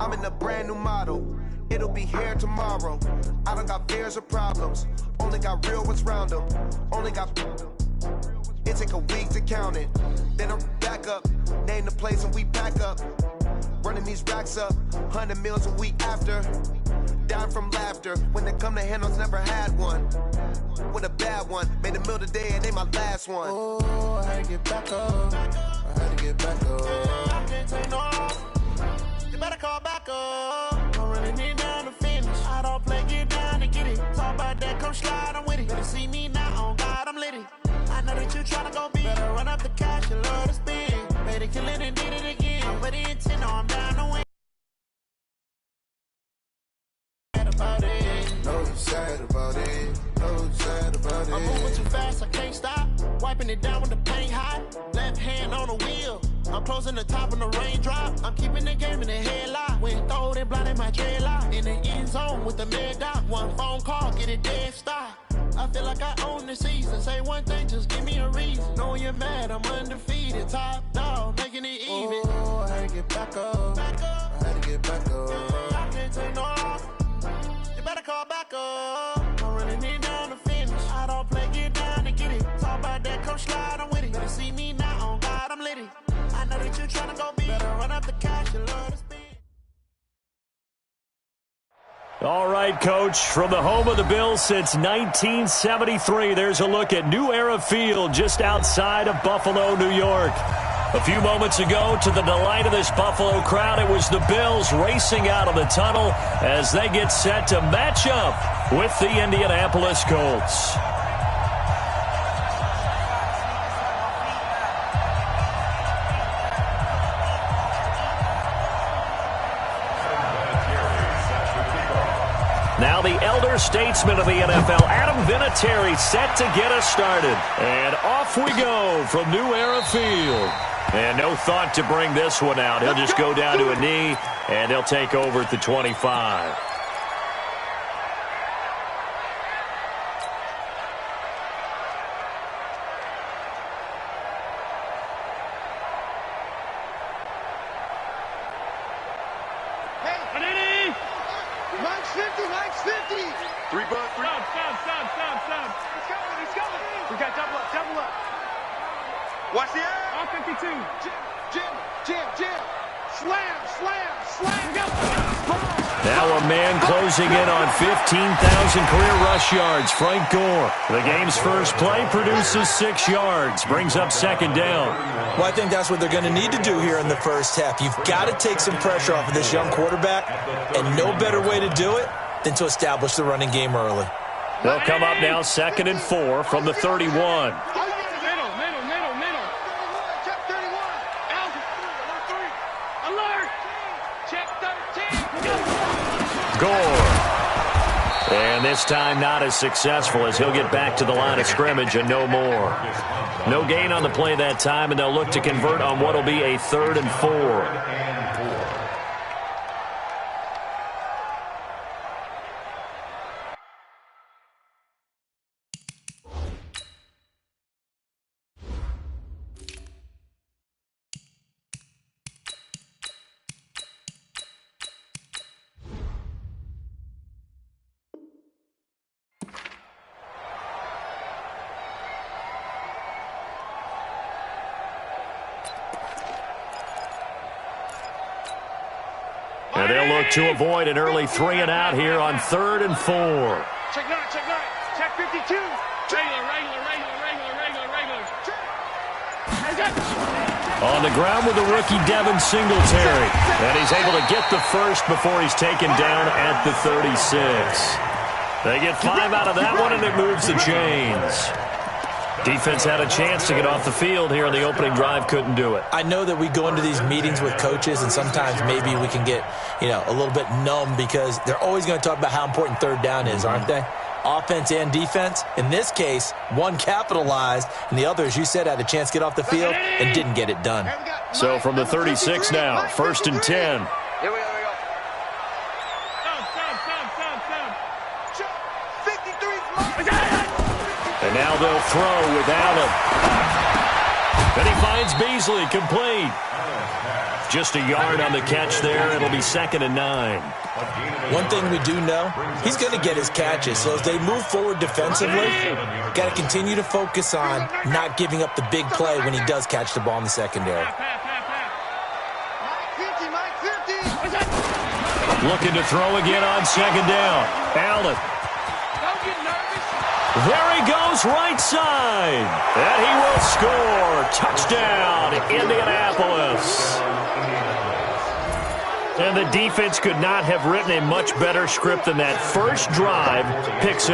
I'm in a brand new model. It'll be here tomorrow. I don't got fears or problems. Only got real ones round them. Only got... It take a week to count it. Then I'm back up. Name the place and we pack up. Running these racks up. 100 meals a week after. Down from laughter. When they come to handles, never had one. With a bad one. Made a meal today and ain't my last one. Oh, I had to get back up. I had to get back up. I can't take no off. You better call back up. I'm running it down to finish. I don't play, get down to get it. Talk about that, come slide, I'm with it. Better see me now, on God, I'm litty. I know that you tryna go big. Better run up the cash, you love to spend. Better kill it and did it again. I'm with the intent, no, I'm down to win. About it. No, you sad about it. No, you sad about it. I'm moving too fast, I can't stop. Wiping it down with the paint hot. Left hand on the wheel. I'm closing the top on the raindrop. I'm keeping the game in the headlock. When throwed and blinded my dreadlock. In the end zone with the mad dot. One phone call, get it dead stop. I feel like I own the season. Say one thing, just give me a reason. Knowing you're mad, I'm undefeated. Top dog, making it even. Oh, I had to get back up. I had to get back up. I can't take no off. You better call back up. I'm running it down to finish. I don't play, get down to get it. Talk about that, come slide, I'm with it. Better see me now, on God, I'm litty. I know that you tryna go big. Better run up the cash, you love to spend. All right, Coach, from the home of the Bills since 1973, there's a look at New Era Field just outside of Buffalo, New York. A few moments ago, to the delight of this Buffalo crowd, it was the Bills racing out of the tunnel as they get set to match up with the Indianapolis Colts. Now the elder statesman of the NFL, Adam Vinatieri, set to get us started. And off we go from New Era Field. And no thought to bring this one out. He'll just go down to a knee, and he'll take over at the 25. Watch the air. All 52. Jim. Slam. Now a man closing in on 15,000 career rush yards, Frank Gore. The game's first play produces 6 yards, brings up second down. Well, I think that's what they're going to need to do here in the first half. You've got to take some pressure off of this young quarterback, and no better way to do it than to establish the running game early. They'll come up now 2nd and 4 from the 31. Gore. And this time not as successful as he'll get back to the line of scrimmage and no more. No gain on the play that time, and they'll look to convert on what will be a 3rd and 4. And they'll look to avoid an early 3 and out here on 3rd and 4. Check 9. Check 52. Regular. On the ground with the rookie Devin Singletary. And he's able to get the first before he's taken down at the 36. They get 5 out of that one, and it moves the chains. Defense had a chance to get off the field here on the opening drive, couldn't do it. I know that we go into these meetings with coaches, and sometimes maybe we can get, a little bit numb because they're always going to talk about how important 3rd down is, aren't they? Offense and defense. In this case, one capitalized, and the other, as you said, had a chance to get off the field and didn't get it done. So from the 36 now, 1st and 10. Here we go. And now they'll throw with Allen. And he finds Beasley, complete. Just a yard on the catch there. It'll be 2nd and 9. One thing we do know, he's going to get his catches. So as they move forward defensively, got to continue to focus on not giving up the big play when he does catch the ball in the secondary. Looking to throw again on 2nd down. Allen. There he goes, right side. And he will score. Touchdown, Indianapolis. And the defense could not have written a much better script than that first drive, pick 6.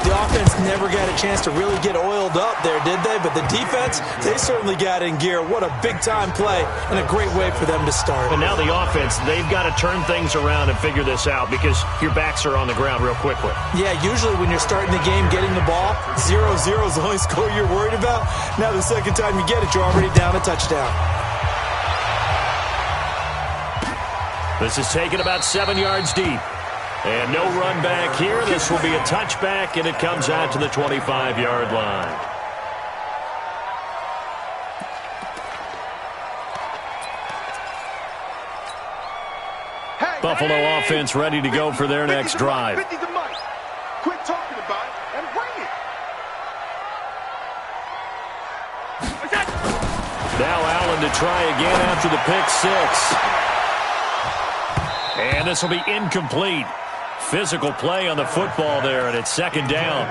The offense never got a chance to really get oiled up there, did they? But the defense, they certainly got in gear. What a big-time play and a great way for them to start. And now the offense, they've got to turn things around and figure this out because your backs are on the ground real quickly. Yeah, usually when you're starting the game, getting the ball, 0-0 is the only score you're worried about. Now the second time you get it, you're already down a touchdown. This is taken about 7 yards deep. And no run back here. This will be a touchback, and it comes out to the 25-yard line. Buffalo offense ready to go for their next drive. Quit talking about it and bring it. Now Allen to try again after the pick 6. And this will be incomplete. Physical play on the football there, and it's 2nd down.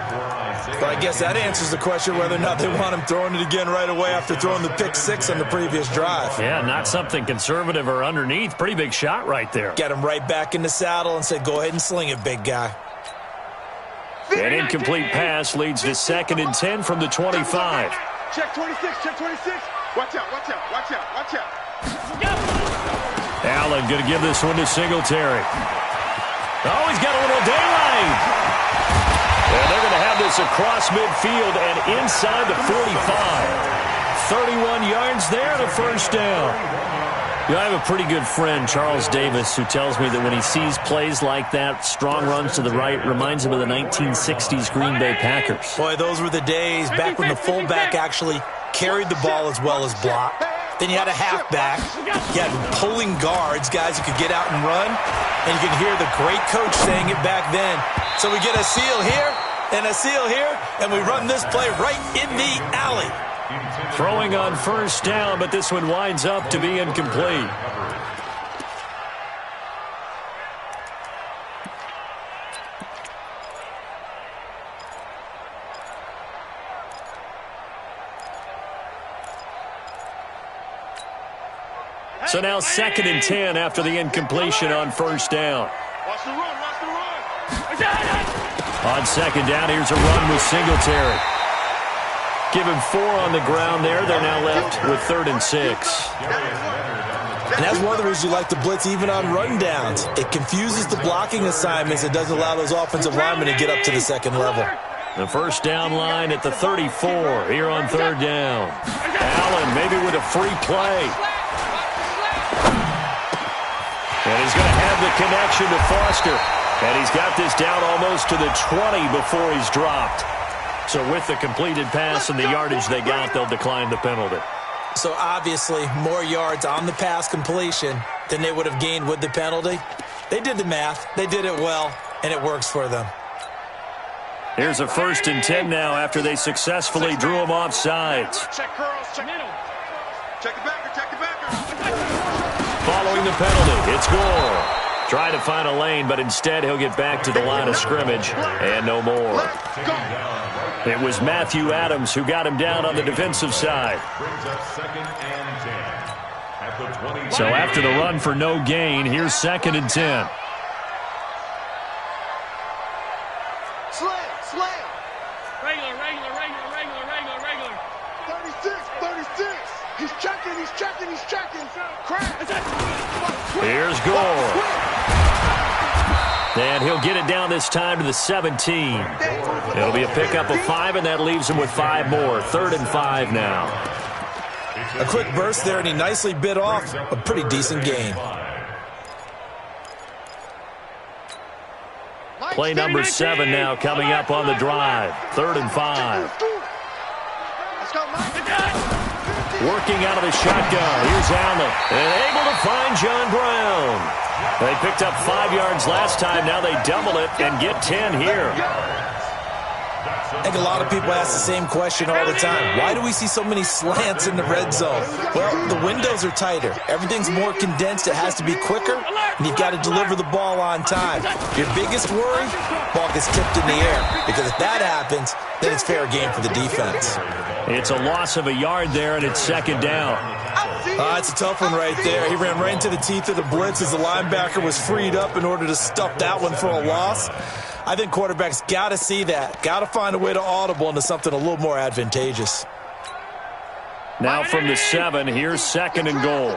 But I guess that answers the question whether or not they want him throwing it again right away after throwing the pick 6 on the previous drive. Yeah, not something conservative or underneath. Pretty big shot right there. Get him right back in the saddle and said, go ahead and sling it, big guy. An incomplete pass leads to 2nd and 10 from the 25. Check 26, check 26. Watch out, watch out, watch out, watch out. Allen going to give this one to Singletary. Oh, he's got a little daylight. And they're going to have this across midfield and inside the 45. 31 yards there and a first down. You know, I have a pretty good friend, Charles Davis, who tells me that when he sees plays like that, strong runs to the right, reminds him of the 1960s Green Bay Packers. Boy, those were the days back when the fullback actually carried the ball as well as blocked. Then you had a halfback. You had pulling guards, guys who could get out and run. And you could hear the great coach saying it back then. So we get a seal here and a seal here, and we run this play right in the alley. Throwing on first down, but this one winds up to be incomplete. So now 2nd and 10 after the incompletion on first down. Watch the run, watch the run. On 2nd down, here's a run with Singletary. Give him 4 on the ground there. They're now left with 3rd and 6. And that's one of the reasons you like to blitz even on run downs. It confuses the blocking assignments. It doesn't allow those offensive linemen to get up to the second level. The first down line at the 34 here on 3rd down. Allen maybe with a free play. And he's going to have the connection to Foster. And he's got this down almost to the 20 before he's dropped. So with the completed pass and the yardage they got, they'll decline the penalty. So obviously more yards on the pass completion than they would have gained with the penalty. They did the math. They did it well, and it works for them. Here's a 1st and 10 now after they successfully drew him off sides. Check curls, check middle. Check the backer, check the backer. Following the penalty, it's Gore. Trying to find a lane, but instead he'll get back to the line of scrimmage and no more. It was Matthew Adams who got him down on the defensive side. So after the run for no gain, here's 2nd and 10. Slam. Regular. 36. He's checking. Crack. Here's Gore. And he'll get it down this time to the 17. It'll be a pickup of 5, and that leaves him with 5 more. 3rd and 5 now. A quick burst there, and he nicely bit off a pretty decent gain. Play number 7 now coming up on the drive. 3rd and 5. Let's go, Mike. working out of the shotgun. Here's Allen, and able to find John Brown. They picked up 5 yards last time. Now they double it and get 10 here. I think a lot of people ask the same question all the time. Why do we see so many slants in the red zone? Well, the windows are tighter. Everything's more condensed. It has to be quicker, and you've got to deliver the ball on time. Your biggest worry, ball gets tipped in the air, because if that happens, then it's fair game for the defense. It's a loss of a yard there, and it's second down. It's a tough one right there. He ran right into the teeth of the blitz as the linebacker was freed up in order to stuff that one for a loss. I think quarterbacks got to see that. Got to find a way to audible into something a little more advantageous. Now from the 7, here's second and goal.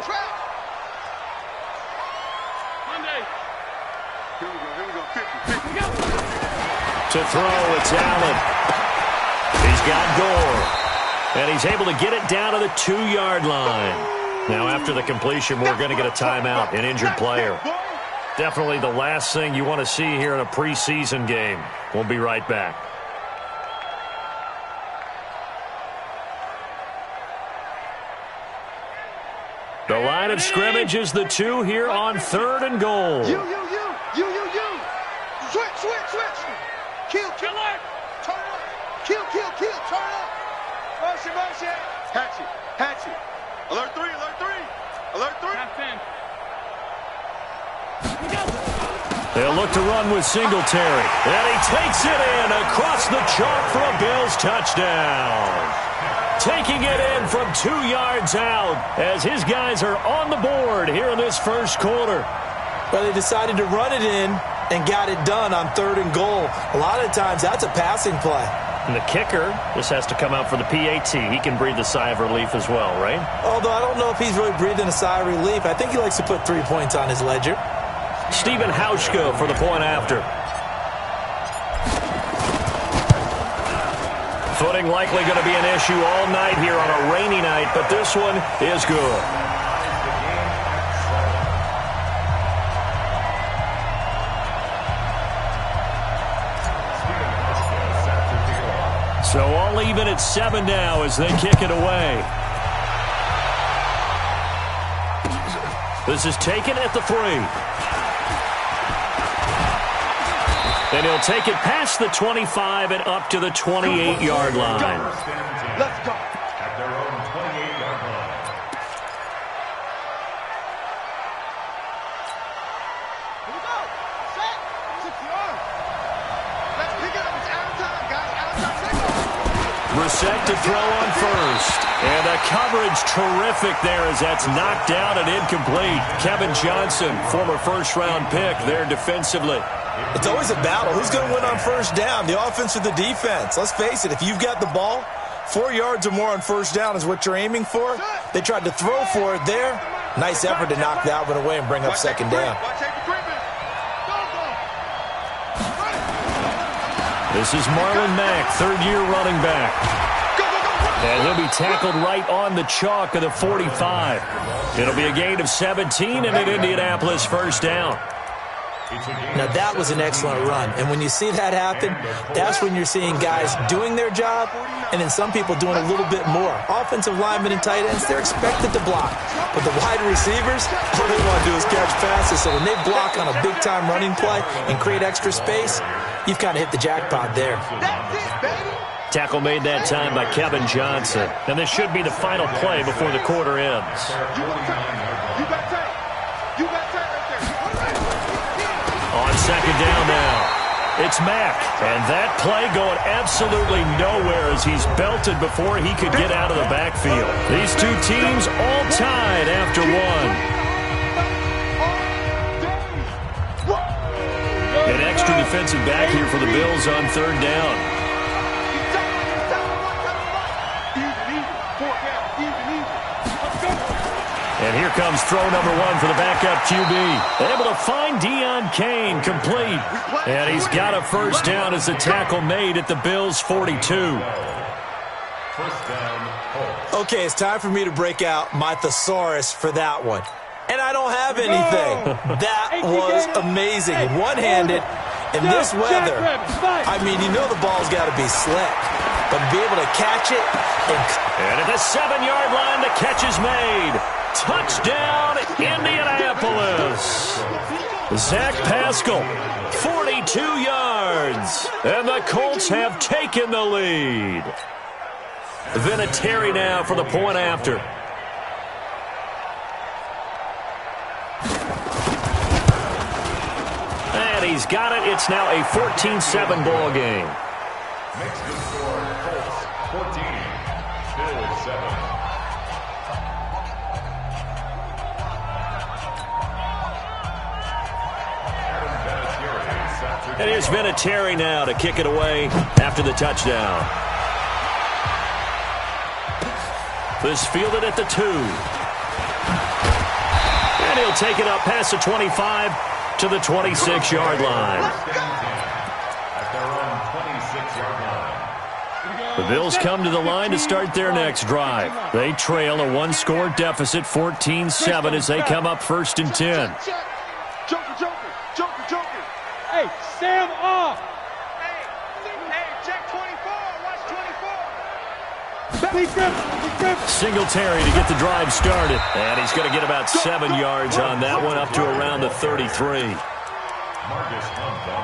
To throw, it's Allen. He's got Gore. And he's able to get it down to the 2-yard line. Now after the completion, we're going to get a timeout, an injured player. Definitely the last thing you want to see here in a preseason game. We'll be right back. The line of scrimmage is the 2 here on third and goal. You. Switch. Kill. Turn up. Kill. Turn up. Motion. Hatchet. Alert 3. They'll look to run with Singletary. And he takes it in across the chalk for a Bills touchdown. Taking it in from 2 yards out as his guys are on the board here in this first quarter. Well, they decided to run it in and got it done on third and goal. A lot of times that's a passing play. And the kicker just has to come out for the PAT. He can breathe a sigh of relief as well, right? Although I don't know if he's really breathing a sigh of relief. I think he likes to put 3 points on his ledger. Stephen Hauschka for the point after. Footing likely going to be an issue all night here on a rainy night, but this one is good. So all even at 7 now as they kick it away. This is taken at the 3. And he'll take it past the 25 and up to the 28-yard line. Let's go. At their own 28-yard line. Here we go. Set. Secure. Let's pick it up. It's out of time, guys. Out of time. Brissett to throw on first. And the coverage terrific there as that's knocked down and incomplete. Kevin Johnson, former first-round pick there defensively. It's always a battle. Who's going to win on first down, the offense or the defense? Let's face it, if you've got the ball, 4 yards or more on first down is what you're aiming for. They tried to throw for it there. Nice effort to knock that one away and bring up second down. This is Marlon Mack, third-year running back. And he'll be tackled right on the chalk of the 45. It'll be a gain of 17 and an Indianapolis first down. Now, that was an excellent run. And when you see that happen, that's when you're seeing guys doing their job and then some people doing a little bit more. Offensive linemen and tight ends, they're expected to block. But the wide receivers, all they want to do is catch passes. So when they block on a big-time running play and create extra space, you've kind of hit the jackpot there. Tackle made that time by Kevin Johnson. And this should be the final play before the quarter ends. On second down now, it's Mack. And that play going absolutely nowhere as he's belted before he could get out of the backfield. These two teams all tied after one. An extra defensive back here for the Bills on third down. And here comes throw number 1 for the backup QB. Able to find Deion Kane complete. And he's got a first down as the tackle made at the Bills' 42. Okay, it's time for me to break out my thesaurus for that one. And I don't have anything. That was amazing. One-handed in this weather. I mean, you know the ball's got to be slick. but be able to catch it. And at the 7-yard line, the catch is made. Touchdown, Indianapolis. Zach Pascal, 42 yards. And the Colts have taken the lead. Vinatieri now for the point after. And he's got it. It's now a 14-7 ball game. Makes the score Colts 14, Bills 7. And here's Vinatieri now to kick it away after the touchdown. This fielded at the 2. And he'll take it up past the 25 to the 26-yard line. At their own 26-yard line. The Bills come to the line to start their next drive. They trail a 1-score deficit, 14-7, as they come up 1st and 10. Joker. Hey, Sam off. Hey, check 24. Watch 24. Singletary to get the drive started. And he's going to get about 7 yards on that one, up to around the 33.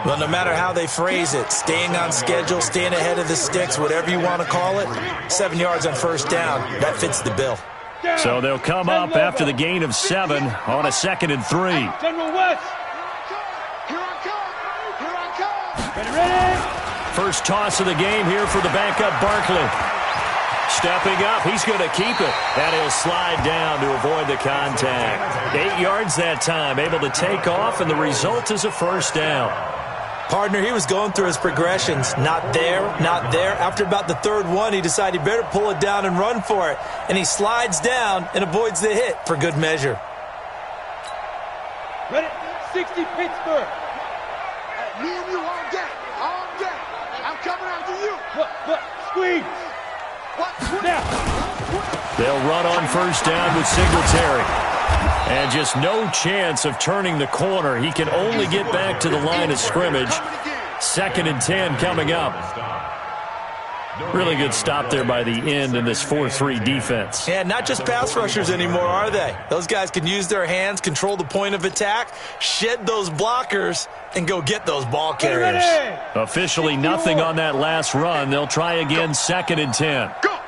Well, no matter how they phrase it, staying on schedule, staying ahead of the sticks, whatever you want to call it, 7 yards on 1st down, that fits the bill. So they'll come up after the gain of 7 on a 2nd and 3. General West. Here I come. Ready? First toss of the game here for the backup Barkley. Stepping up, he's going to keep it. And he'll slide down to avoid the contact. 8 yards that time, able to take off, and the result is a 1st down. Partner, he was going through his progressions. Not there. After about the 3rd one, he decided he better pull it down and run for it. And he slides down and avoids the hit for good measure. Ready? 60 Pittsburgh. Me and you all day. I'm coming after you. Look, squeeze. What? Now. They'll run on 1st down with Singletary. And just no chance of turning the corner. He can only get back to the line of scrimmage. 2nd and 10 coming up. Really good stop there by the end in this 4-3 defense. Yeah, not just pass rushers anymore, are they? Those guys can use their hands, control the point of attack, shed those blockers, and go get those ball carriers. Officially nothing on that last run. They'll try again, 2nd and 10. Go!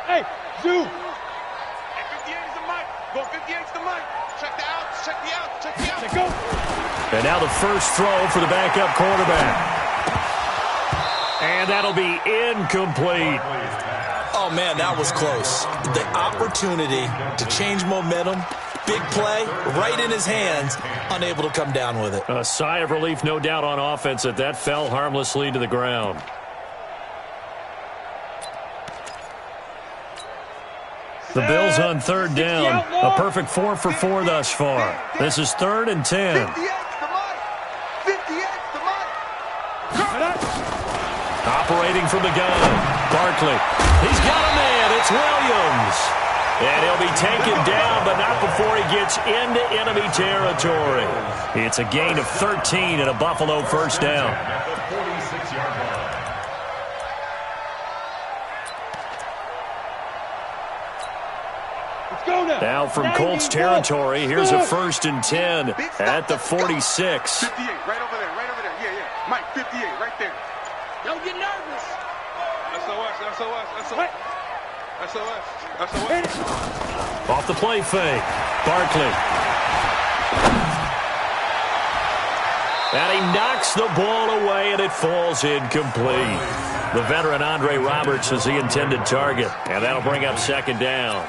Hey, Zoo! 58 is the mic. Go 58 is the mic. Check the outs. Go! And now the first throw for the backup quarterback. And that'll be incomplete. Oh, man, that was close. The opportunity to change momentum, big play, right in his hands, unable to come down with it. A sigh of relief, no doubt, on offense that fell harmlessly to the ground. The Bills on 3rd down. A perfect 4 for 4 thus far. This is 3rd and 10. 58 the mic. Operating from the gun, Barkley. He's got a man. It's Williams. And he'll be taken down, but not before he gets into enemy territory. It's a gain of 13 and a Buffalo 1st down. At the 46-yard line. Now from Colts territory, here's a 1st and 10 at the 46. 58, right over there. Yeah. Mike, 58, right there. Don't get nervous. SOS. Off the play fake, Barkley. And he knocks the ball away, and it falls incomplete. The veteran Andre Roberts is the intended target, and that'll bring up 2nd down.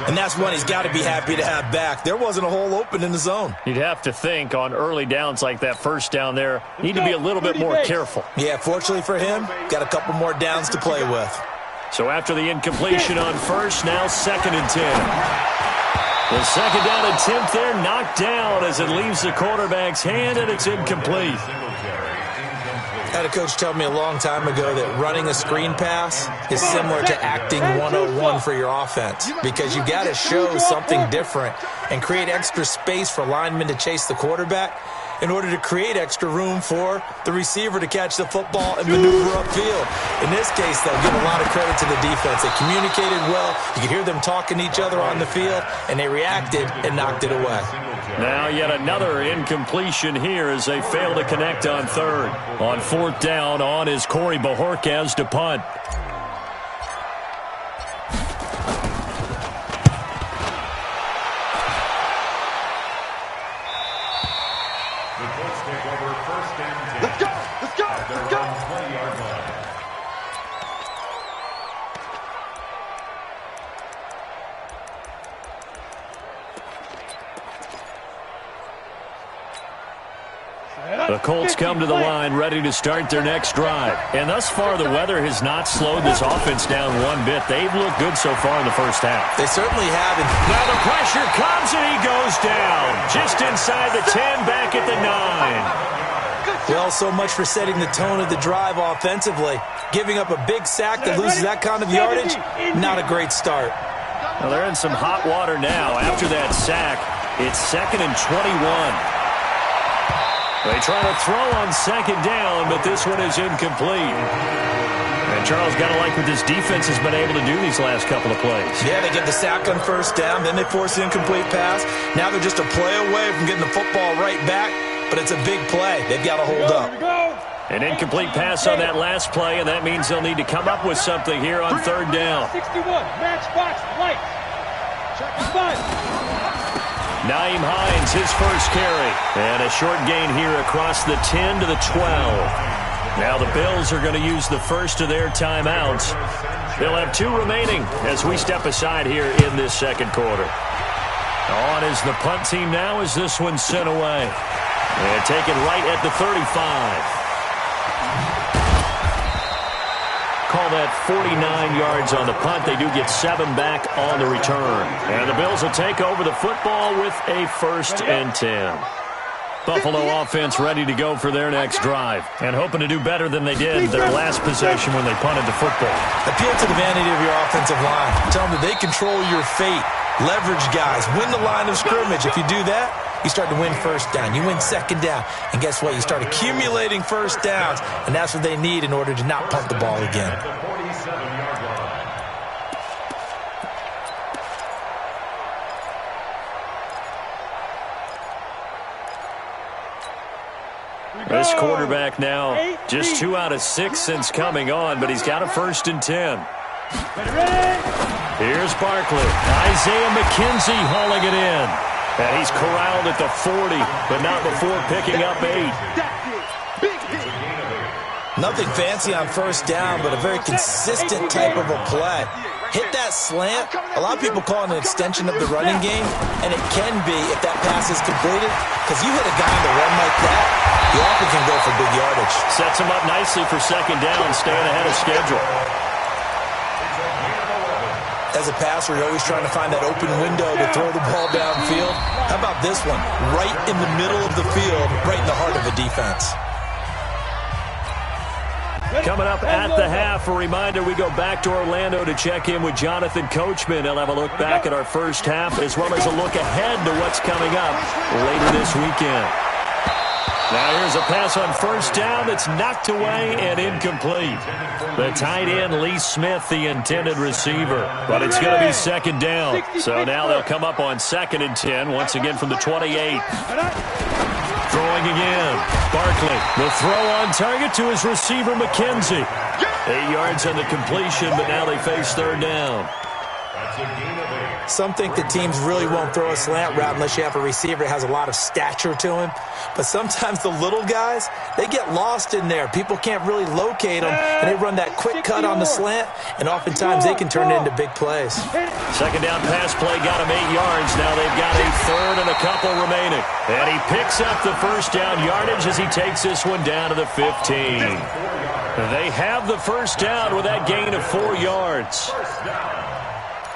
And that's one he's got to be happy to have back. There wasn't a hole open in the zone. You'd have to think on early downs like that 1st down there, need to be a little bit more careful. Yeah, fortunately for him, got a couple more downs to play with. So after the incompletion on 1st, now 2nd and 10. The 2nd down attempt there knocked down as it leaves the quarterback's hand, and it's incomplete. I had a coach tell me a long time ago that running a screen pass is similar to acting 101 for your offense, because you got to show something different and create extra space for linemen to chase the quarterback. in order to create extra room for the receiver to catch the football and maneuver upfield. In this case, they'll give a lot of credit to the defense. They communicated well. You could hear them talking to each other on the field, and they reacted and knocked it away. Now yet another incompletion here as they fail to connect on third. On fourth down, on is Corey Bojorquez to punt. The Colts take over first and 10. Let's go! Let's go! At their Let's go! own 20-yard line. The Colts come to the line ready to start their next drive. And thus far, the weather has not slowed this offense down one bit. They've looked good so far in the first half. They certainly have. Now the pressure comes and he goes down. Just inside the 10, back at the 9. Well, so much for setting the tone of the drive offensively. Giving up a big sack that loses that kind of yardage, not a great start. Well, they're in some hot water now. After that sack, it's 2nd and 21. They try to throw on second down, but this one is incomplete. And Charles, got to like what this defense has been able to do these last couple of plays. Yeah, they get the sack on first down, then they force the incomplete pass. Now they're just a play away from getting the football right back, but it's a big play. They've got to hold up. An incomplete pass on that last play, and that means they'll need to come up with something here on third down. 61, matchbox, lights. Check the spot. Naeem Hines, his first carry. And a short gain here across the 10 to the 12. Now the Bills are going to use the first of their timeouts. They'll have 2 remaining as we step aside here in this second quarter. On is the punt team now as this one's sent away. And taken right at the 35. Call that 49 yards on the punt. They do get 7 back on the return. And the Bills will take over the football with a 1st and 10. Buffalo offense ready to go for their next drive and hoping to do better than they did their last possession when they punted the football. Appeal to the vanity of your offensive line. Tell them that they control your fate. Leverage guys. Win the line of scrimmage. If you do that, you start to win first down. You win second down. And guess what? You start accumulating first downs. And that's what they need in order to not punt the ball again. At the 47-yard line. This quarterback now just 2 out of 6 since coming on, but he's got a 1st and 10. Here's Barkley. Isaiah McKenzie hauling it in. And he's corralled at the 40, but not before picking up 8. Nothing fancy on first down, but a very consistent type of a play. Hit that slant. A lot of people call it an extension of the running game, and it can be if that pass is completed, because you hit a guy on the run like that, you often can go for big yardage. Sets him up nicely for second down, staying ahead of schedule. As a passer, you're always trying to find that open window to throw the ball downfield. How about this one? Right in the middle of the field, right in the heart of a defense. Coming up at the half, a reminder, we go back to Orlando to check in with Jonathan Coachman. He'll have a look back at our first half as well as a look ahead to what's coming up later this weekend. Now here's a pass on first down that's knocked away and incomplete. The tight end, Lee Smith, the intended receiver. But it's going to be second down. So now they'll come up on 2nd and 10, once again from the 28. Throwing again. Barkley, the throw on target to his receiver, McKenzie. 8 yards on the completion, but now they face third down. That's a gain of 8. Some think that teams really won't throw a slant route unless you have a receiver that has a lot of stature to him. But sometimes the little guys, they get lost in there. People can't really locate them, and they run that quick cut on the slant, and oftentimes they can turn it into big plays. Second down pass play got him 8 yards. Now they've got a 3rd and a couple remaining. And he picks up the first down yardage as he takes this one down to the 15. They have the first down with that gain of 4 yards.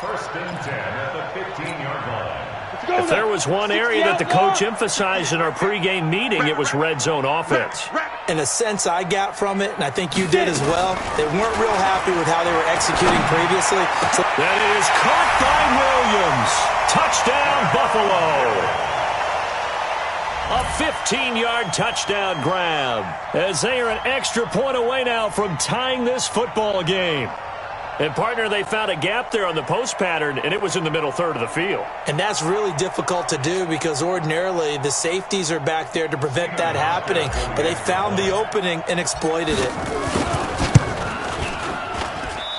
First and 10 at the 15-yard line. If there was one area that the coach emphasized in our pregame meeting, it was red zone offense. In a sense, I got from it, and I think you did as well, they weren't real happy with how they were executing previously. So that is caught by Williams. Touchdown, Buffalo. A 15-yard touchdown grab, as they are an extra point away now from tying this football game. And, partner, they found a gap there on the post pattern, and it was in the middle third of the field. And that's really difficult to do because ordinarily the safeties are back there to prevent that happening. But they found the opening and exploited it.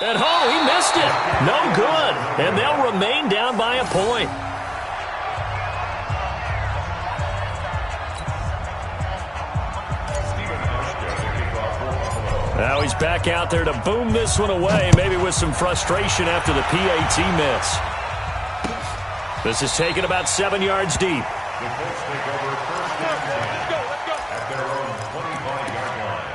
And, oh, he missed it. No good. And they'll remain down by a point. Now he's back out there to boom this one away, maybe with some frustration after the PAT miss. This is taken about 7 yards deep. The Colts take over first and 10 at their own 25-yard line.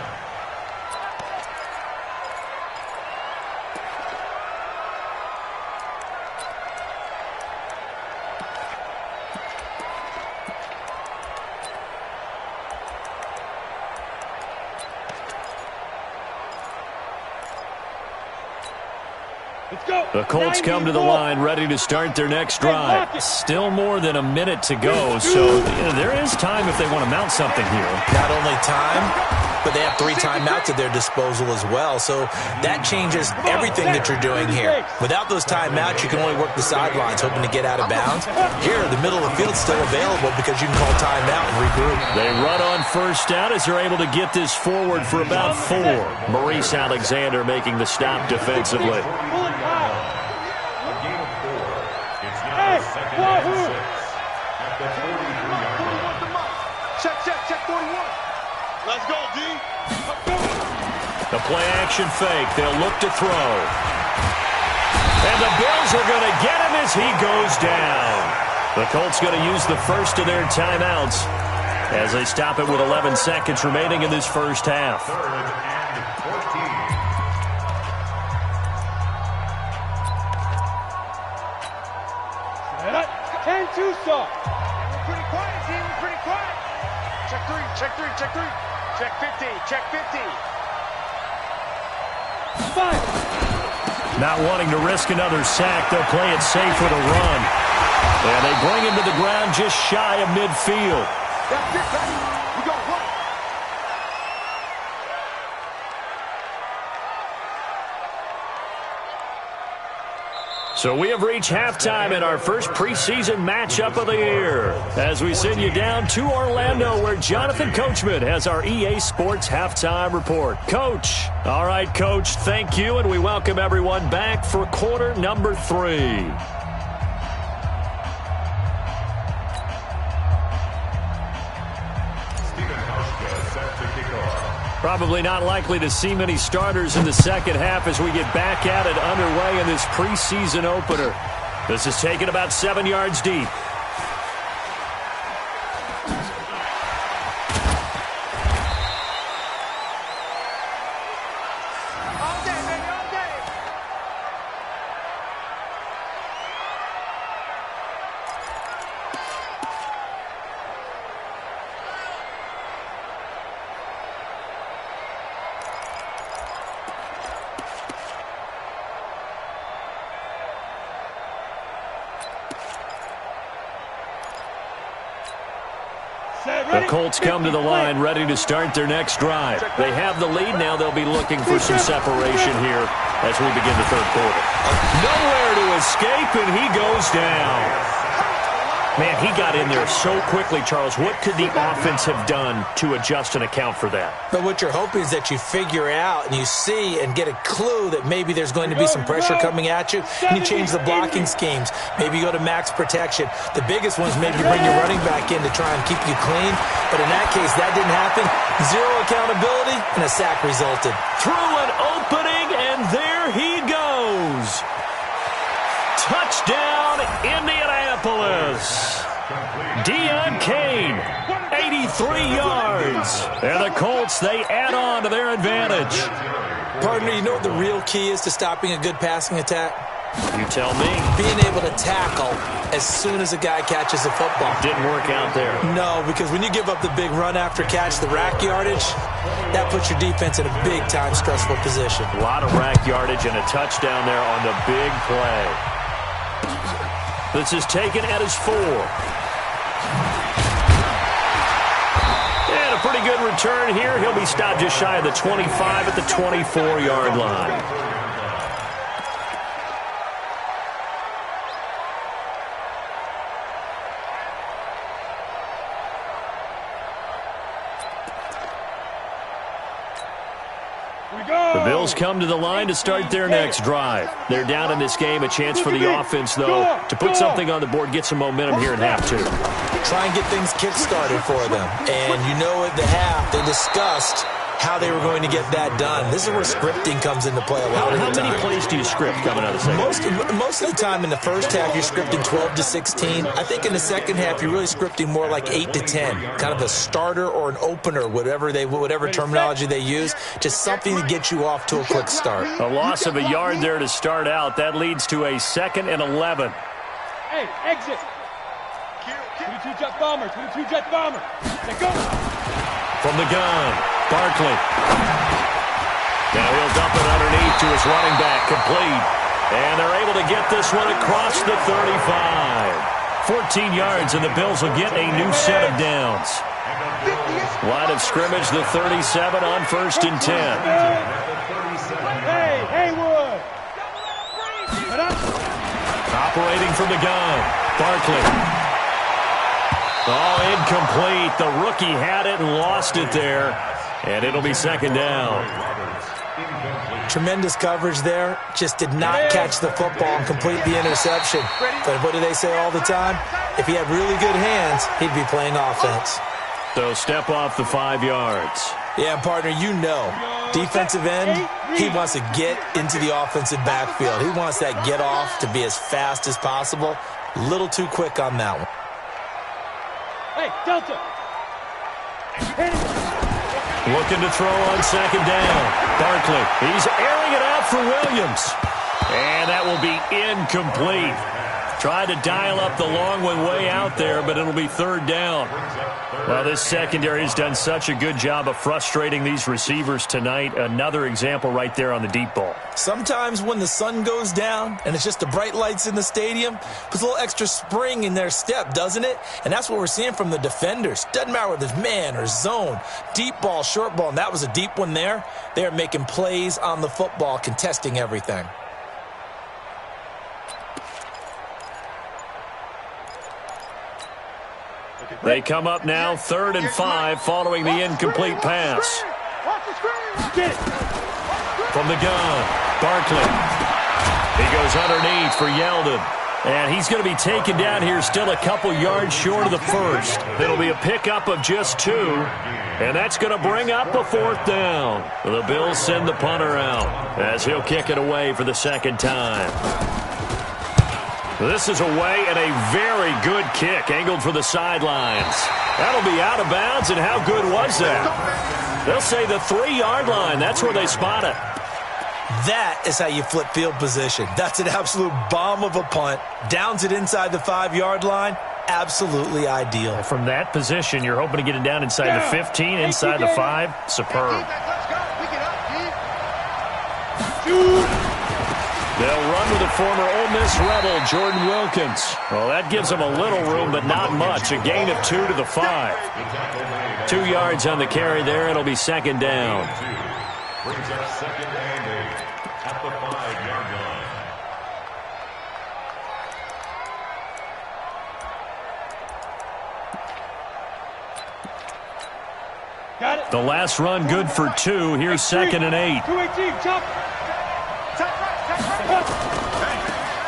The Colts come to the line ready to start their next drive. Still more than a minute to go, so there is time if they want to mount something here. Not only time, but they have 3 timeouts at their disposal as well. So that changes everything that you're doing here. Without those timeouts, you can only work the sidelines, hoping to get out of bounds. Here, the middle of the field's still available because you can call timeout and regroup. They run on first down as they're able to get this forward for about 4. Maurice Alexander making the stop defensively. Check 41. Let's go, D. The play action fake. They'll look to throw. And the Bills are going to get him as he goes down. The Colts going to use the first of their timeouts as they stop it with 11 seconds remaining in this first half. 3rd and 14. 10-2 stop. We're pretty quiet, team. We're pretty quiet. Check 3. Check 3. Check 3. Check 50. Check 50. 5. Not wanting to risk another sack, they'll play it safe with a run. And they bring him to the ground just shy of midfield. That's it, baby. We go. Run. So we have reached halftime in our first preseason matchup of the year as we send you down to Orlando where Jonathan Coachman has our EA Sports halftime report. Coach. All right, Coach, thank you, and we welcome everyone back for quarter number 3. Probably not likely to see many starters in the second half as we get back at it underway in this preseason opener. This is taken about 7 yards deep. All day, baby, all day. The Colts come to the line ready to start their next drive. They have the lead now. They'll be looking for some separation here as we begin the third quarter. Nowhere to escape, and he goes down. Man, he got in there so quickly, Charles. What could the offense have done to adjust and account for that? But what you're hoping is that you figure out and you see and get a clue that maybe there's going to be some pressure coming at you, and you change the blocking schemes. Maybe you go to max protection. The biggest one is maybe you bring your running back in to try and keep you clean. But in that case, that didn't happen. 0 accountability, and a sack resulted. Through an opening, and there he goes. Touchdown, Indianapolis. Deion Kane, 83 yards. And the Colts, they add on to their advantage. Partner, you know what the real key is to stopping a good passing attack? You tell me. Being able to tackle as soon as a guy catches the football. Didn't work out there. No, because when you give up the big run after catch, the rack yardage, that puts your defense in a big-time stressful position. A lot of rack yardage and a touchdown there on the big play. This is taken at his 4. a pretty good return here. He'll be stopped just shy of the 25 at the 24-yard line. The Bills come to the line to start their next drive. They're down in this game. A chance for the offense, though, to put something on the board, get some momentum here in half two. Try and get things kick-started for them. And you know at the half, they discussed how they were going to get that done. This is where scripting comes into play a lot of the time. How many plays do you script coming out of the second? Most of the time in the first half, you're scripting 12 to 16. I think in the second half, you're really scripting more like 8 to 10. Kind of a starter or an opener, whatever terminology they use. Just something to get you off to a quick start. A loss of a yard there to start out. That leads to a 2nd and 11. Hey, exit. 22 jet bomber, 22 jet bomber. Let's go. From the gun, Barkley. Now he'll dump it underneath to his running back, complete. And they're able to get this one across the 35. 14 yards, and the Bills will get a new set of downs. Line of scrimmage, the 37 on 1st and 10. Hey, Haywood. Operating from the gun, Barkley. Oh, incomplete. The rookie had it and lost it there. And it'll be 2nd down. Tremendous coverage there. Just did not catch the football and complete the interception. But what do they say all the time? If he had really good hands, he'd be playing offense. So step off the 5 yards. Yeah, partner, you know. Defensive end, he wants to get into the offensive backfield. He wants that get off to be as fast as possible. A little too quick on that one. Hey, Delta. Looking to throw on 2nd down. Barkley, he's airing it out for Williams. And that will be incomplete. Tried to dial up the long one way out there, but it'll be 3rd down. Well, this secondary has done such a good job of frustrating these receivers tonight. Another example right there on the deep ball. Sometimes when the sun goes down and it's just the bright lights in the stadium, puts a little extra spring in their step, doesn't it? And that's what we're seeing from the defenders. Doesn't matter whether it's man or zone, deep ball, short ball, and that was a deep one there. They're making plays on the football, contesting everything. They come up now 3rd and 5 following the incomplete pass. From the gun, Barkley. He goes underneath for Yeldon. And he's going to be taken down here still a couple yards short of the 1st. It'll be a pickup of just 2. And that's going to bring up a 4th down. The Bills send the punter out as he'll kick it away for the 2nd time. This is away and a very good kick, angled for the sidelines. That'll be out of bounds, and how good was that? They'll say the 3-yard line. That's where they spot it. That is how you flip field position. That's an absolute bomb of a punt. Downs it inside the 5-yard line. Absolutely ideal. From that position, you're hoping to get it down inside the 15, inside the 5. Superb. They'll run with a former Ole Miss Rebel, Jordan Wilkins. Well, that gives them a little room, but not much. A gain of 2 to the 5. 2 yards on the carry there. It'll be 2nd down. Brings up 2nd and 8 at the 5-yard line. Got it. The last run good for 2. Here's 2nd and 8. 218, chop.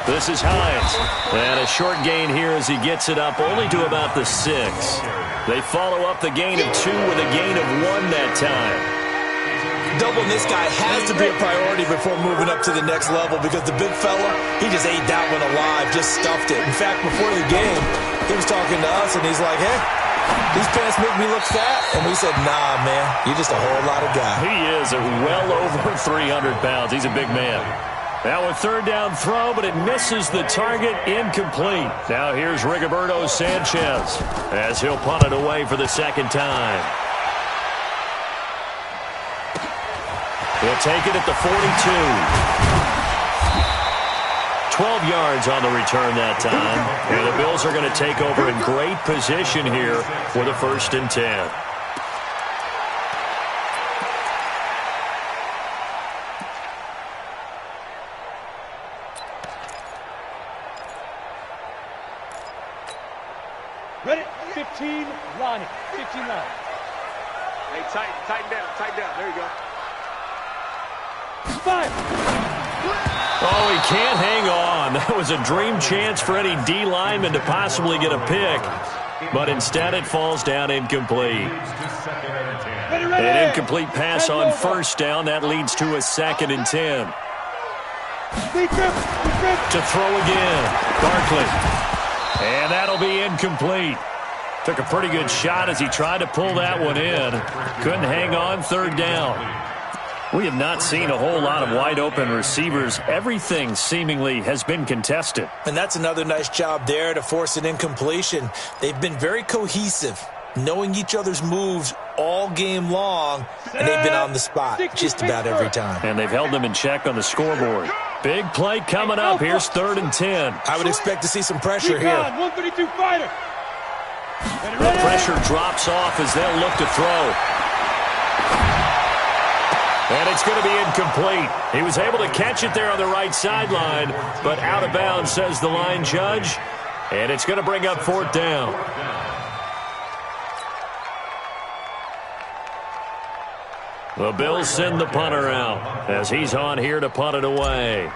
This is Hines. And a short gain here as he gets it up only to about the 6. They follow up the gain of 2 with a gain of 1 that time. Doubling this guy has to be a priority before moving up to the next level because the big fella, he just ate that one alive, just stuffed it. In fact, before the game, he was talking to us, and he's like, hey, these pants make me look fat. And we said, nah, man, you're just a whole lot of guy. He is well over 300 pounds. He's a big man. Now a 3rd down throw, but it misses the target, incomplete. Now here's Rigoberto Sanchez as he'll punt it away for the 2nd time. He'll take it at the 42. 12 yards on the return that time. And the Bills are going to take over in great position here for the 1st and 10. Line it. 15 left. Hey, tighten down. There you go. 5. Oh, he can't hang on. That was a dream chance for any D lineman to possibly get a pick. But instead it falls down incomplete. An incomplete pass on first down. That leads to a 2nd and 10. To throw again. Barkley. And that'll be incomplete. Took a pretty good shot as he tried to pull that one in. Couldn't hang on, 3rd down. We have not seen a whole lot of wide-open receivers. Everything seemingly has been contested. And that's another nice job there to force an incompletion. They've been very cohesive, knowing each other's moves all game long, and they've been on the spot just about every time. And they've held them in check on the scoreboard. Big play coming up. Here's 3rd and 10. I would expect to see some pressure here. 132 fighter. The pressure drops off as they'll look to throw. And it's going to be incomplete. He was able to catch it there on the right sideline, but out of bounds, says the line judge. And it's going to bring up 4th down. The Bills send the punter out as he's on here to punt it away.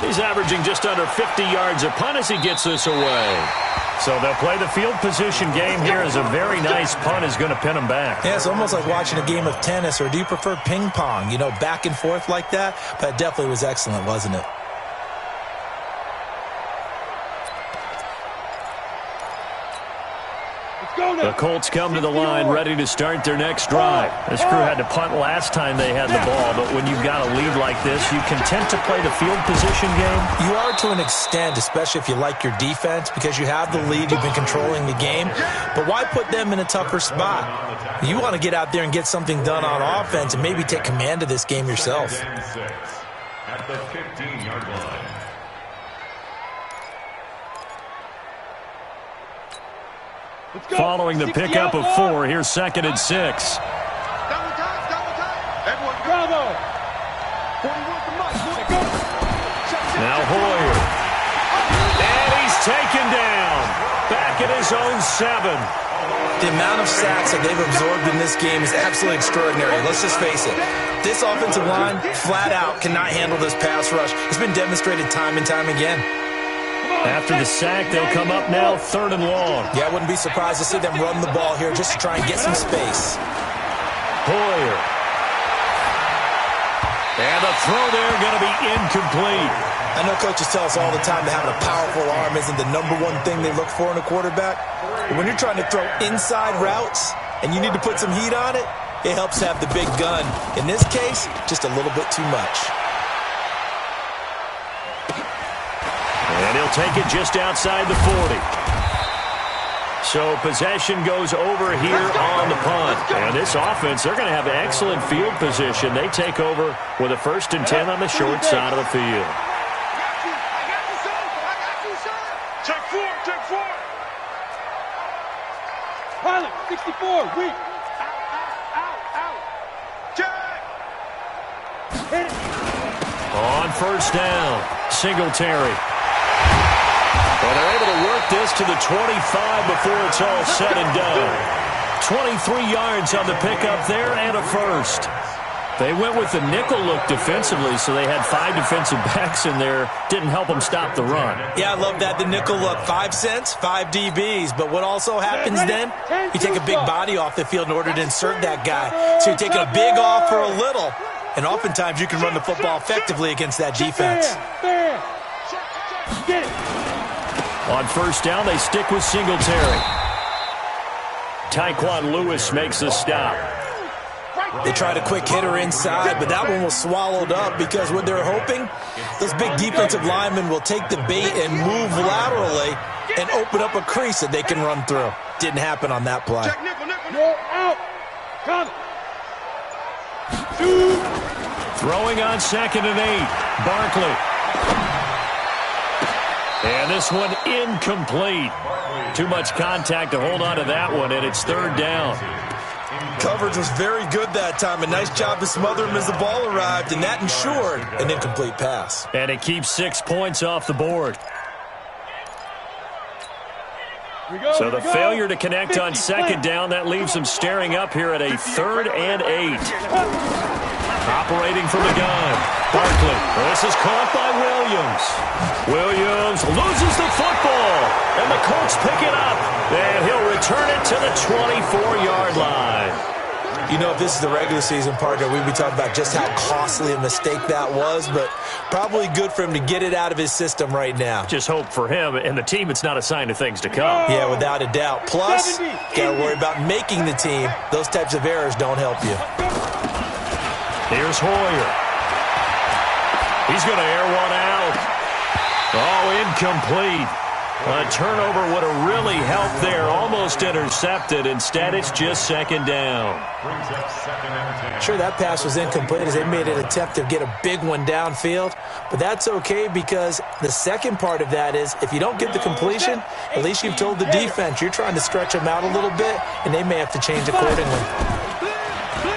He's averaging just under 50 yards a punt as he gets this away. So they'll play the field position game here as a very nice punt is going to pin them back. Yeah, it's almost like watching a game of tennis, or do you prefer ping pong? You know, back and forth like that? But it definitely was excellent, wasn't it? The Colts come to the line ready to start their next drive. This crew had to punt last time they had the ball, but when you've got a lead like this, you content to play the field position game? You are to an extent, especially if you like your defense, because you have the lead, you've been controlling the game. But why put them in a tougher spot? You want to get out there and get something done on offense and maybe take command of this game yourself. At the 15-yard line. Following the pickup of 4, here's 2nd and 6. Double time. Everyone, bravo. 41 from us. Now Hoyer. And he's taken down. Back at his own 7. The amount of sacks that they've absorbed in this game is absolutely extraordinary. Let's just face it. This offensive line, flat out, cannot handle this pass rush. It's been demonstrated time and time again. After the sack, they'll come up now 3rd and long. Yeah, I wouldn't be surprised to see them run the ball here just to try and get some space. Hoyer. And the throw there going to be incomplete. I know coaches tell us all the time that having a powerful arm isn't the #1 thing they look for in a quarterback. But when you're trying to throw inside routes and you need to put some heat on it, it helps have the big gun. In this case, just a little bit too much. And he'll take it just outside the 40. So possession goes over here on the punt. And this offense, they're going to have excellent field position. They take over with a 1st and 10 on the short side of the field. Check 4. Pilot, 64, weak. Out. Check. Hit it. On 1st down, Singletary. And they're able to work this to the 25 before it's all said and done. 23 yards on the pickup there and a 1st. They went with the nickel look defensively, so they had 5 defensive backs in there. Didn't help them stop the run. Yeah, I love that, the nickel look. 5 cents, 5 DBs. But what also happens then, you take a big body off the field in order to insert that guy. So you're taking a big off for a little. And oftentimes you can run the football effectively against that defense. Get it. On 1st down, they stick with Singletary. Tyquan Lewis makes the stop. They tried a quick hitter inside, but that one was swallowed up because what they're hoping, those big defensive linemen will take the bait and move laterally and open up a crease that they can run through. Didn't happen on that play. You're out. Come. 2. Throwing on 2nd and 8. Barkley. And this one incomplete. Too much contact to hold on to that one, and it's 3rd down. Coverage was very good that time. A nice job to smother him as the ball arrived, and that ensured an incomplete pass. And it keeps 6 points off the board. So the failure to connect on second down, that leaves them staring up here at a 3rd and 8. Operating from the gun. Barkley. This is caught by Williams. Williams loses the football. And the Colts pick it up. And he'll return it to the 24-yard line. You know, if this is the regular season, partner, we'd be talking about just how costly a mistake that was, but probably good for him to get it out of his system right now. Just hope for him and the team it's not a sign of things to come. Yeah, without a doubt. Plus, got to worry about making the team. Those types of errors don't help you. Here's Hoyer. He's going to air one out. Oh, incomplete. A turnover would have really helped there. Almost intercepted. Instead, it's just second down. Sure, that pass was incomplete as they made an attempt to get a big one downfield. But that's okay because the second part of that is if you don't get the completion, at least you've told the defense you're trying to stretch them out a little bit, and they may have to change accordingly.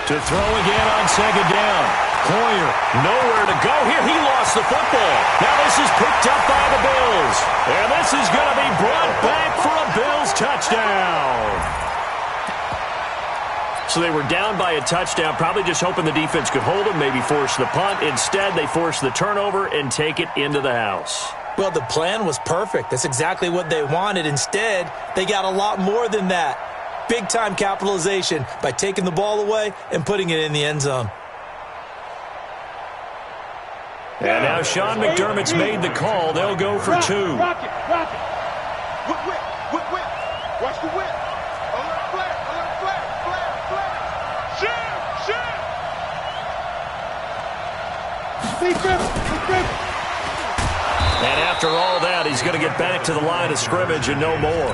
To throw again on second down. Hoyer, nowhere to go here. He lost the football. Now this is picked up by the Bills. And this is going to be brought back for a Bills touchdown. So they were down by a touchdown, probably just hoping the defense could hold them, maybe force the punt. Instead, they force the turnover and take it into the house. Well, the plan was perfect. That's exactly what they wanted. Instead, they got a lot more than that. Big-time capitalization by taking the ball away and putting it in the end zone. And now Sean McDermott's made the call. They'll go for 2. Rock it. Whip. Watch the whip. Alert flag. Shit. And after all that, he's going to get back to the line of scrimmage and no more.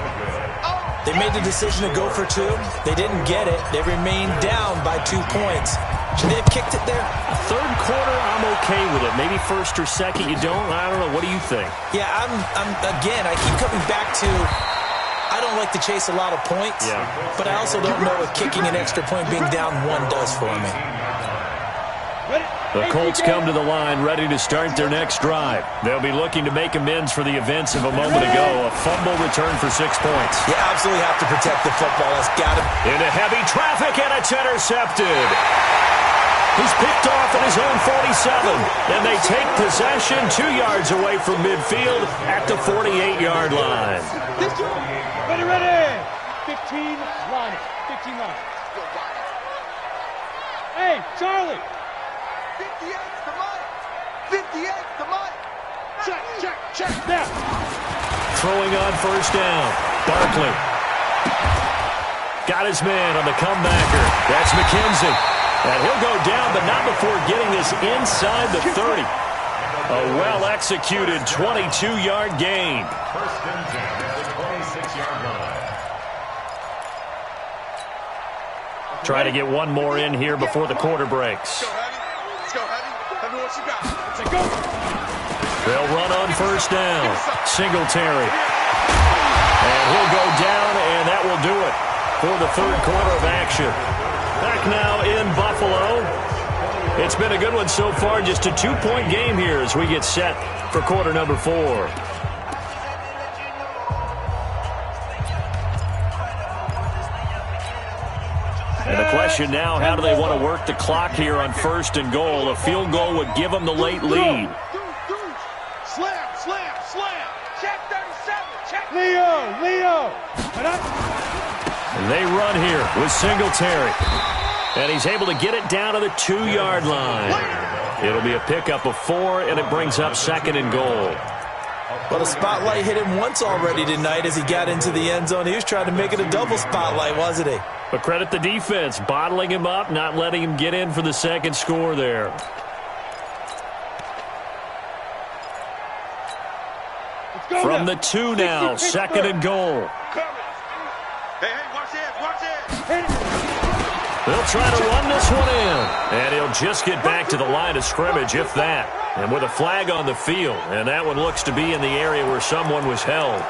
They made the decision to go for 2. They didn't get it. They remained down by 2 points. Should they have kicked it there? Third quarter, I'm okay with it. Maybe first or second, you don't. I don't know. What do you think? Yeah, again, I keep coming back to I don't like to chase a lot of points, but I also don't know what kicking an extra point being down 1 does for me. The Colts come to the line ready to start their next drive. They'll be looking to make amends for the events of a moment ago. A fumble return for 6 points. You absolutely have to protect the football. It's got to. Into heavy traffic, and it's intercepted. He's picked off at his own 47, and they take possession 2 yards away from midfield at the 48-yard line. Ready. 15 line. Hey, Charlie. 58's the money. Check. Now. Throwing on first down. Barkley. Got his man on the comebacker. That's McKenzie. And he'll go down, but not before getting this inside the 30. A well-executed 22-yard gain. First and 10 at the 26-yard line. Try to get one more in here before the quarter breaks. Let's go, Heavy. Heavy, what you got? Let's go. They'll run on first down. Singletary. And he'll go down, and that will do it for the third quarter of action. Back now in Buffalo. It's been a good one so far. Just a 2-point game here as we get set for quarter number 4. And the question now, how do they want to work the clock here on first and goal? A field goal would give them the late lead. Slam. Check 37. Check. Leo. And they run here with Singletary. And he's able to get it down to the 2-yard line. It'll be a pickup of 4, and it brings up second and goal. Well, the spotlight hit him once already tonight as he got into the end zone. He was trying to make it a double spotlight, wasn't he? But credit the defense, bottling him up, not letting him get in for the second score there. From the 2 now, second and goal. Hey, watch it. They'll try to run this one in. And he'll just get back to the line of scrimmage, if that. And with a flag on the field. And that one looks to be in the area where someone was held.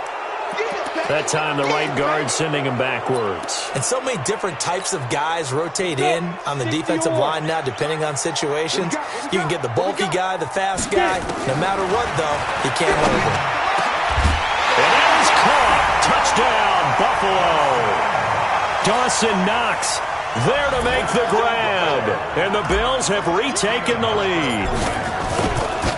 That time the right guard sending him backwards. And so many different types of guys rotate in on the defensive line now depending on situations. You can get the bulky guy, the fast guy. No matter what, though, he can't hold him. And that is caught. Touchdown, Buffalo. Dawson Knox there to make the grab. And the Bills have retaken the lead.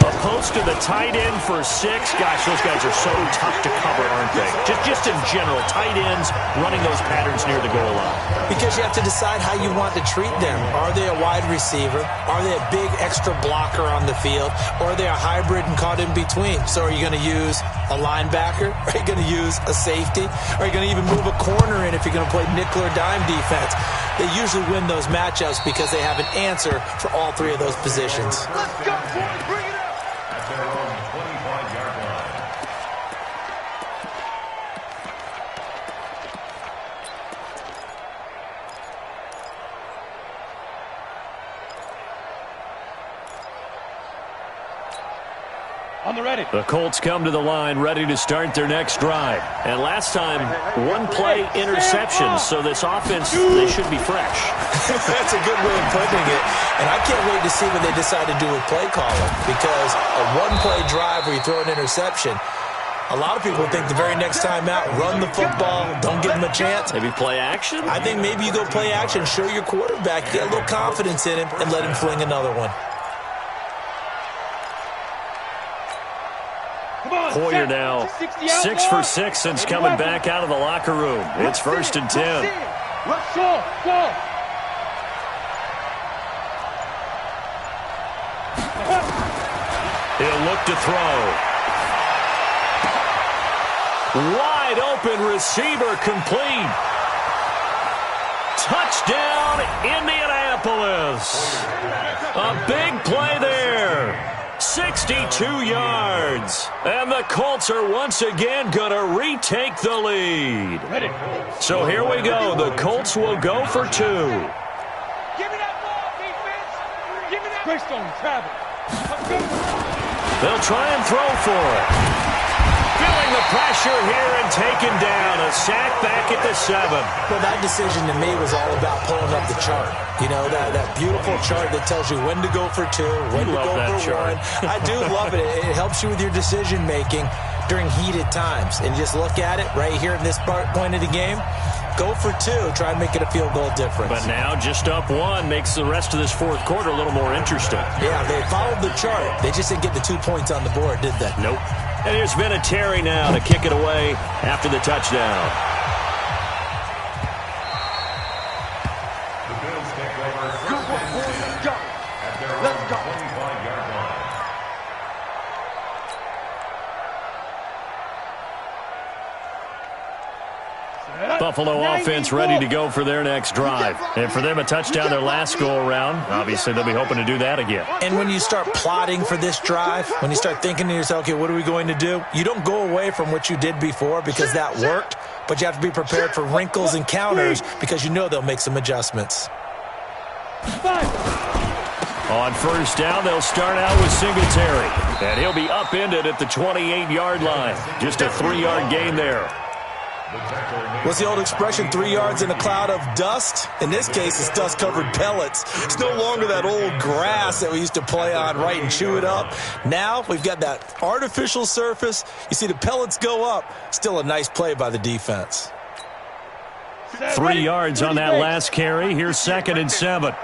A post to the tight end for 6. Gosh, those guys are so tough to cover, aren't they? Just in general, tight ends running those patterns near the goal line. Because you have to decide how you want to treat them. Are they a wide receiver? Are they a big extra blocker on the field? Or are they a hybrid and caught in between? So are you going to use a linebacker? Are you going to use a safety? Are you going to even move a corner in if you're going to play nickel or dime defense? They usually win those matchups because they have an answer for all 3 of those positions. Let's go, boys. Bring it up. At their own 25-yard line. On the ready. The Colts come to the line ready to start their next drive. And last time, 1-play interception, so this offense, they should be fresh. That's a good way of putting it. And I can't wait to see what they decide to do with play calling, because a 1-play drive where you throw an interception, a lot of people think the very next time out, run the football, don't give them a chance. Maybe play action? I think maybe you go play action, show your quarterback, get a little confidence in him, and let him fling another one. Hoyer now 6 for 6 since coming back out of the locker room. It's 1st and 10. Let's go. He'll look to throw. Wide open receiver complete. Touchdown, Indianapolis. A big play there. 62 yards. And the Colts are once again going to retake the lead. So here we go. The Colts will go for 2. Give me that ball, defense. Give me that. Greystone, Travis. They'll try and throw for it. Feeling the pressure here and taken down. A sack back at the 7. Well, that decision to me was all about pulling up the chart. You know, that beautiful chart that tells you when to go for 2, when to go for 1. I do love it. It helps you with your decision-making during heated times. And just look at it right here in this point of the game. Go for 2. Try and make it a field goal difference. But now just up 1 makes the rest of this 4th quarter a little more interesting. Yeah, they followed the chart. They just didn't get the 2 points on the board, did they? Nope. And here's Vinatieri now to kick it away after the touchdown. The Bills take over 1st and 10 at their own 25-yard line. Buffalo offense ready to go for their next drive. And for them, a touchdown their last go-around. Obviously, they'll be hoping to do that again. And when you start plotting for this drive, when you start thinking to yourself, okay, what are we going to do? You don't go away from what you did before because that worked, but you have to be prepared for wrinkles and counters because you know they'll make some adjustments. On 1st down, they'll start out with Singletary. And he'll be upended at the 28-yard line. Just a 3-yard gain there. What's the old expression, 3 yards in a cloud of dust? In this case, it's dust-covered pellets. It's no longer that old grass that we used to play on, right, and chew it up. Now we've got that artificial surface. You see the pellets go up. Still a nice play by the defense. 3 yards on that last carry. Here's 2nd and 7. Hey,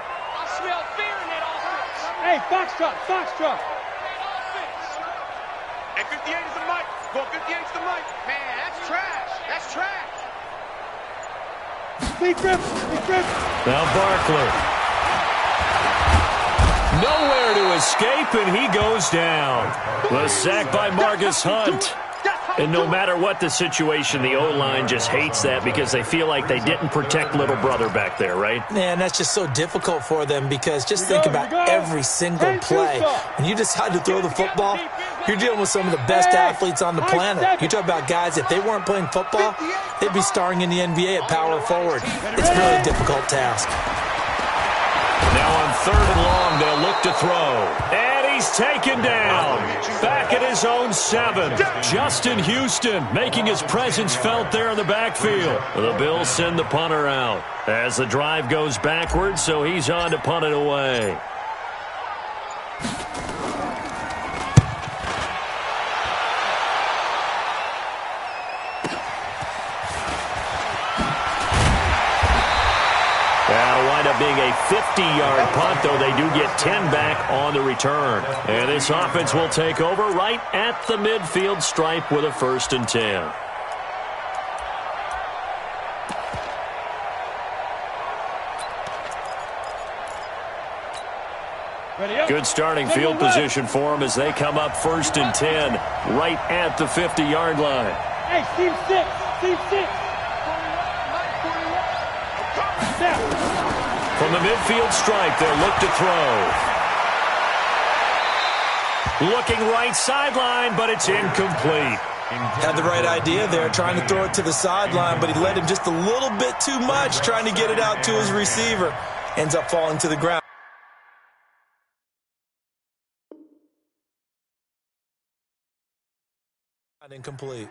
Foxtrot. Hey, 58 is the mic. Go 58 is the mic. Man, that's trash. That's trash. Big grip. Now Barkley. Nowhere to escape, and he goes down. The sack by Marcus Hunt. And no matter what the situation, the O-line just hates that because they feel like they didn't protect little brother back there, right? Man, that's just so difficult for them because just think about every single play. When you decide to throw the football, you're dealing with some of the best athletes on the planet. You talk about guys, if they weren't playing football, they'd be starring in the NBA at power forward. It's a really difficult task. Now on 3rd and long, they'll look to throw. And he's taken down. Back at his own 7. Justin Houston making his presence felt there in the backfield. The Bills send the punter out as the drive goes backwards, so he's on to punt it away. up being a 50-yard punt, though they do get 10 back on the return. And this offense will take over right at the midfield stripe with a 1st and 10. Good starting field position for them as they come up 1st and 10 right at the 50-yard line. Hey, Steve 6. Steve 6. From the midfield stripe, they'll look to throw. Looking right sideline, but it's incomplete. Had the right idea there, trying to throw it to the sideline, but he led him just a little bit too much, trying to get it out to his receiver. Ends up falling to the ground. Incomplete.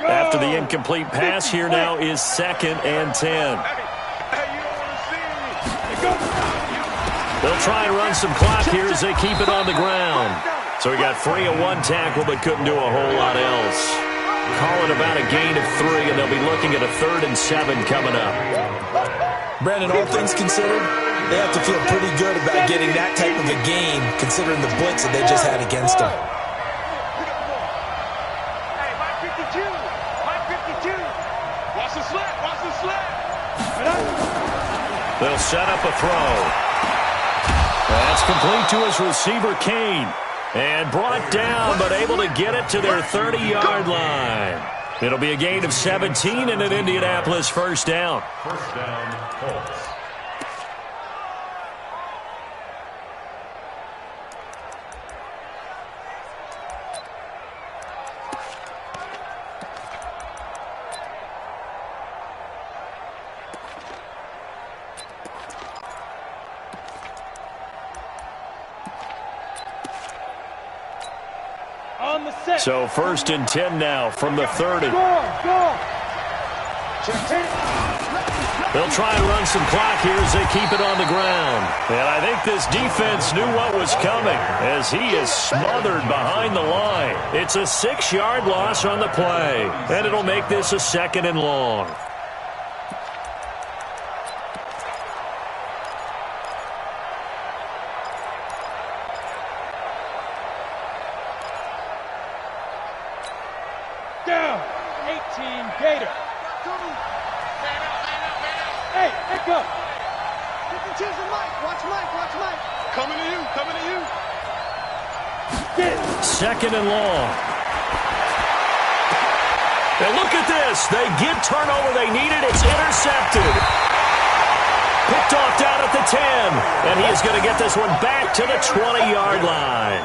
After the incomplete pass, here now is 2nd and 10. They'll try and run some clock here as they keep it on the ground. So he got 3 on 1 tackle, but couldn't do a whole lot else. Call it about a gain of 3, and they'll be looking at a 3rd and 7 coming up. Brandon, all things considered, they have to feel pretty good about getting that type of a gain, considering the blitz that they just had against them. Hey, Mike 52. Mike 52. Watch the slap. Watch the slap. They'll set up a throw. That's complete to his receiver, Kane. And brought down, but able to get it to their 30-yard line. It'll be a gain of 17 and an Indianapolis 1st down. 1st down, Colts. So 1st and 10 now from the 30. They'll try and run some clock here as they keep it on the ground. And I think this defense knew what was coming as he is smothered behind the line. It's a 6-yard loss on the play, and it'll make this a 2nd and long. Second and long. And look at this. They get turnover they needed. It's intercepted. Picked off down at the 10. And he is going to get this one back to the 20-yard line.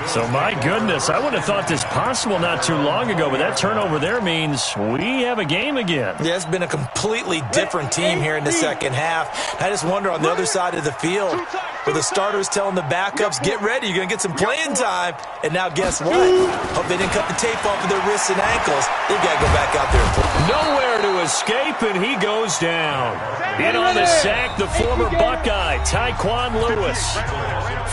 So, my goodness, I would have thought this possible not too long ago, but that turnover there means we have a game again. Yeah, it's been a completely different team here in the second half. I just wonder on the other side of the field, where the starters telling the backups, get ready, you're going to get some playing time. And now guess what? Hope they didn't cut the tape off of their wrists and ankles. They've got to go back out there and play. Nowhere to escape, and he goes down. In on the sack, the former Buckeye, Tyquan Lewis.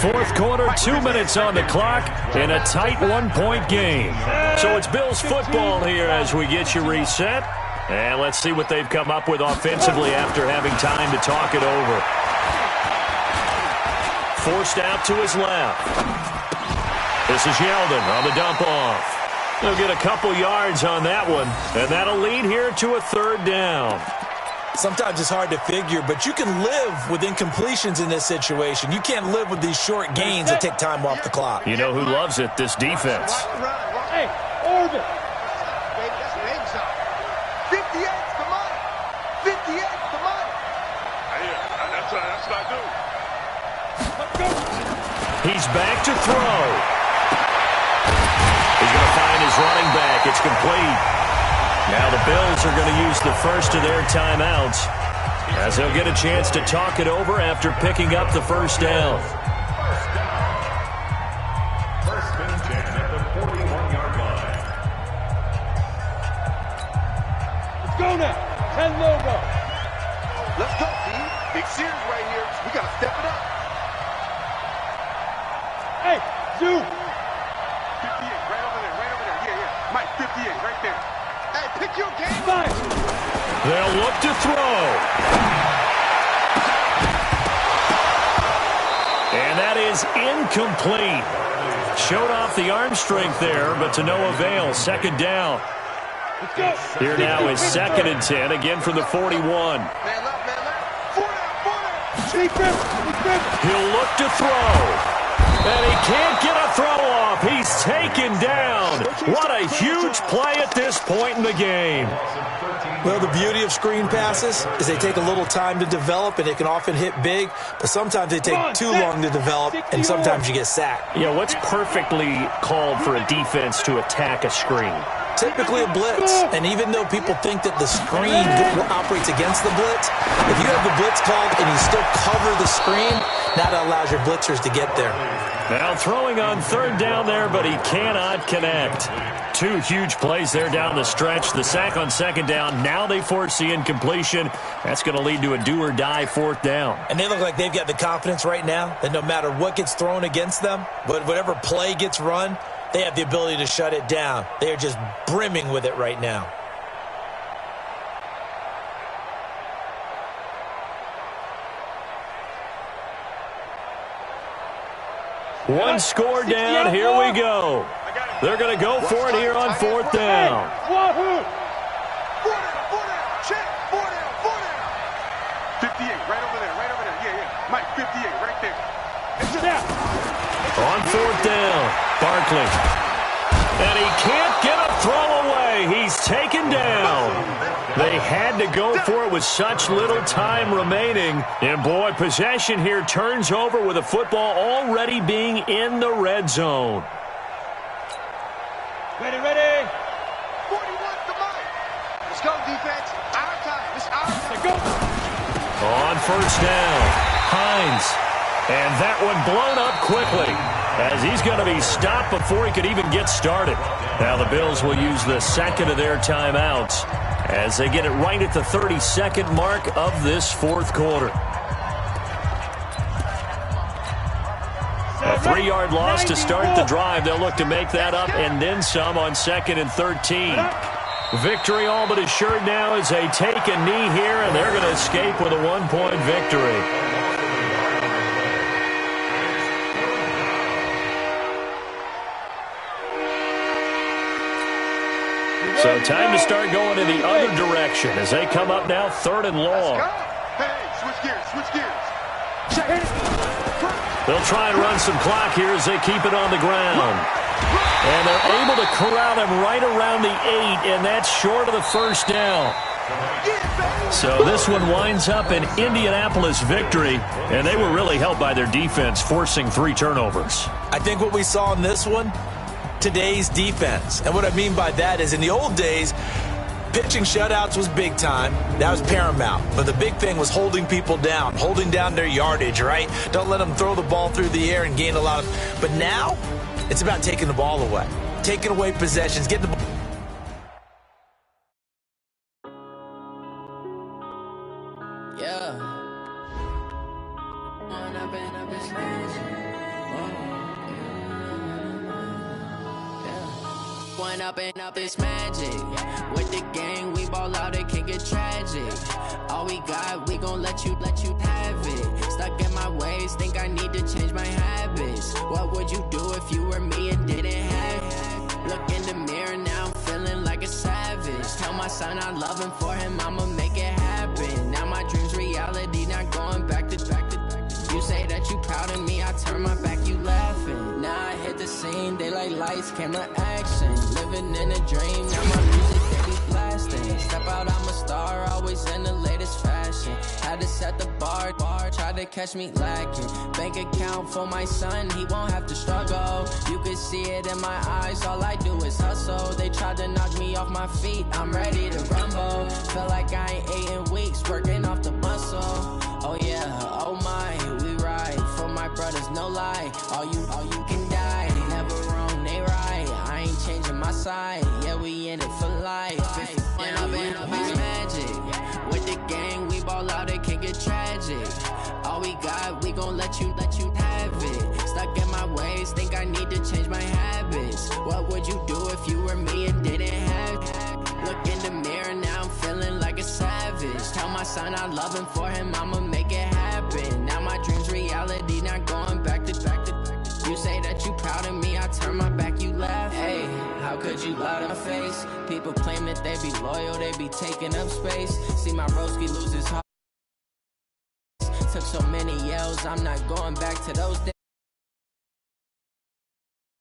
4th quarter, 2 minutes on the clock, in a tight 1-point game. So it's Bills football here as we get you reset. And let's see what they've come up with offensively after having time to talk it over. Forced out to his left. This is Yeldon on the dump off. They'll get a couple yards on that one, and that'll lead here to a 3rd down. Sometimes it's hard to figure, but you can live with incompletions in this situation. You can't live with these short gains that take time off the clock. You know who loves it? This defense. Hey, Orbit. Baby, that's an egg shot. 58, come on. 58, come on. Yeah, that's what I do. He's back to throw. He's going to find his running back. It's complete. Now the Bills are going to use the first of their timeouts as they'll get a chance to talk it over after picking up the 1st down. 1st and 10 at the 41-yard line. Let's go now. 10 logo. Let's go, D. Big series right here. We got to step it up. Hey, Zoo. 58, right over there, right over there. Yeah, yeah. Mike, 58, right there. Hey, pick your game. Five. They'll look to throw. And that is incomplete. Showed off the arm strength there, but to no avail. Second down. Here now is 2nd and 10, again from the 41. Man left, man left. 4 down. He'll look to throw. And he can't get a throw off. He's taken down. What a huge play at this point in the game. Well, the beauty of screen passes is they take a little time to develop, and they can often hit big, but sometimes they take too long to develop, and sometimes you get sacked. Yeah, what's perfectly called for a defense to attack a screen? Typically a blitz, and even though people think that the screen operates against the blitz, if you have the blitz called and you still cover the screen, that allows your blitzers to get there. Now throwing on 3rd down there, but he cannot connect. 2 huge plays there down the stretch. The sack on 2nd down. Now they force the incompletion. That's going to lead to a do-or-die 4th down. And they look like they've got the confidence right now that no matter what gets thrown against them, but whatever play gets run, they have the ability to shut it down. They are just brimming with it right now. One score down. Here we go. They're going to go for it here on 4th down. Wahoo! 4 down. Check. 4 down. 58, right over there, Yeah, yeah. Mike, 58, right there. On 4th down, Barkley. And he can't get a throw away. He's taken down. They had to go for it with such little time remaining. And, boy, possession here turns over with the football already being in the red zone. Ready. 41 to Mike. Let's go, defense. Our time. It's our time. Go. On 1st down, Hines. And that one blown up quickly as he's going to be stopped before he could even get started. Now the Bills will use the 2nd of their timeouts as they get it right at the 32nd mark of this 4th quarter. A 3-yard loss to start the drive. They'll look to make that up and then some on 2nd and 13. Victory all but assured now as they take a knee here, and they're going to escape with a 1-point victory. So time to start going in the other direction as they come up now 3rd and long. Hey, switch gears. Check it. They'll try and run some clock here as they keep it on the ground. And they're able to corral him right around the 8, and that's short of the 1st down. So this one winds up an Indianapolis victory, and they were really helped by their defense, forcing 3 turnovers. I think what we saw in this one, today's defense. And what I mean by that is in the old days, pitching shutouts was big time. That was paramount. But the big thing was holding people down, holding down their yardage, right? Don't let them throw the ball through the air and gain a lot of... But now, it's about taking the ball away. Taking away possessions, getting the ball... Up this magic. With the gang, we ball out, it can get tragic. All we got, we gon' let you have it. Stuck in my ways, think I need to change my habits. What would you do if you were me and didn't have it? Look in the mirror now, I'm feeling like a savage. Tell my son I love him, for him I'ma make it happen. Now my dream's reality, not going back to. You say that you proud of me, I turn my back, you laughing. Now I hit the scene, they like lights, camera, action. Living in a dream, now my music, they be blasting. Step out, I'm a star, always in the latest fashion. Had to set the bar, try to catch me lacking. Bank account for my son, he won't have to struggle. You can see it in my eyes, all I do is hustle. They tried to knock me off my feet, I'm ready to rumble. Feel like I ain't ate in weeks, working off the muscle. Oh yeah, oh my, we ride for my brothers, no lie. All you can die, they never wrong, they right. I ain't changing my side, yeah, we in it for life. If up it's magic. With the gang, we ball out, it tragic. All we got, we gon' let you have it. Stuck in my ways, think I need to change my habits. What would you do if you were me and didn't have it? Look in the mirror, now I'm feeling like a savage. Tell my son I love him, for him I'ma make it happen. Now my dream's reality, not going back to. You say that you proud of me, I turn my back, you laugh. Hey, how could you lie to my face? People claim that they be loyal, they be taking up space. See my broski lose his heart. Took so many yells, I'm not going back to those days.